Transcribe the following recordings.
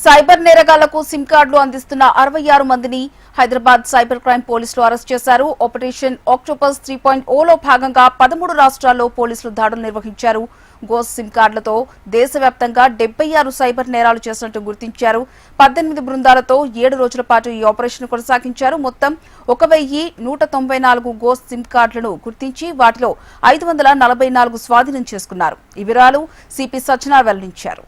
Cyber నేరగాళ్లకు SIM కార్డులు అందిస్తున్న 66 మందిని హైదరాబాద్ సైబర్ క్రైమ్ పోలీసులు అరెస్ట్ చేశారు. ఆపరేషన్ ఆక్టోపస్ 3.0లో భాగంగా 13 రాష్ట్రాల్లో పోలీసులు దాడులు నిర్వహించారు. గోస్ట్ సిమ్ కార్డులతో దేశవ్యాప్తంగా 76 సైబర్ నేరాలు చేసినట్టు గుర్తించారు. 18 బృందాలతో 7 రోజుల పాటు ఈ ఆపరేషన్ కొనసాగించారు. మొత్తం 1194 గోస్ట్ సిమ్ కార్డులను గుర్తించి వాటిలో 544 స్వాధీనం చేసుకున్నారు. ఈ వివరాలు సిపి సత్యనారాయణ వెల్లడించారు.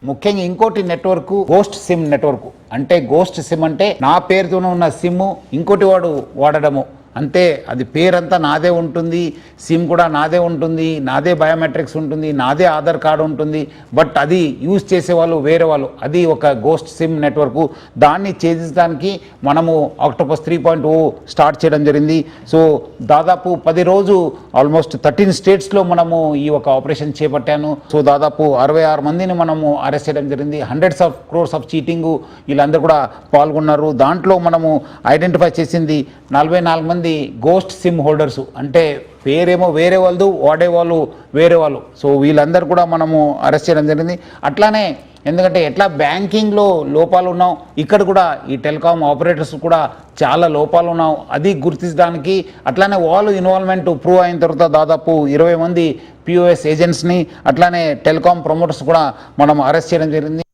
ముఖ్యంగా ఇంకోటి నెట్వర్క్ గోస్ట్ సిమ్ నెట్వర్క్ అంటే గోస్ట్ సిమ్ అంటే నా పేరుతోనే ఉన్న సిమ్ ఇంకోటి వాడు వాడడము అంతే. అది పేరంతా నాదే ఉంటుంది, సిమ్ కూడా నాదే ఉంటుంది, నాదే బయోమెట్రిక్స్ ఉంటుంది, నాదే ఆధార్ కార్డు ఉంటుంది. బట్ అది యూజ్ చేసేవాళ్ళు వేరే వాళ్ళు. అది ఒక గోస్ట్ సిమ్ నెట్వర్క్. దాన్ని ఛేదించడానికి మనము ఆక్టోపస్ 3.0 స్టార్ట్ చేయడం జరిగింది. సో దాదాపు 10 రోజు ఆల్మోస్ట్ 13 స్టేట్స్లో మనము ఈ ఒక ఆపరేషన్ చేపట్టాను. సో దాదాపు 66 మందిని మనము అరెస్ట్ చేయడం జరిగింది. Hundreds of crores of cheating వీళ్ళందరూ కూడా పాల్గొన్నారు. దాంట్లో మనము ఐడెంటిఫై చేసింది 44 మంది గోస్ట్ సిమ్ హోల్డర్స్. అంటే పేరేమో వేరే వాళ్ళు, వాడేవాళ్ళు వేరే వాళ్ళు. సో వీళ్ళందరూ కూడా మనము అరెస్ట్ చేయడం జరిగింది. అట్లానే ఎందుకంటే ఎట్లా బ్యాంకింగ్లో లోపాలు ఉన్నాం, ఇక్కడ కూడా ఈ టెలికాం ఆపరేటర్స్ కూడా చాలా లోపాలు ఉన్నాం. అది గుర్తించడానికి అట్లానే వాళ్ళు ఇన్వాల్వ్మెంట్ ప్రూవ్ అయిన తర్వాత దాదాపు 20 మంది POS ఏజెంట్స్ని అట్లానే టెలికాం ప్రమోటర్స్ కూడా మనం అరెస్ట్ చేయడం జరిగింది.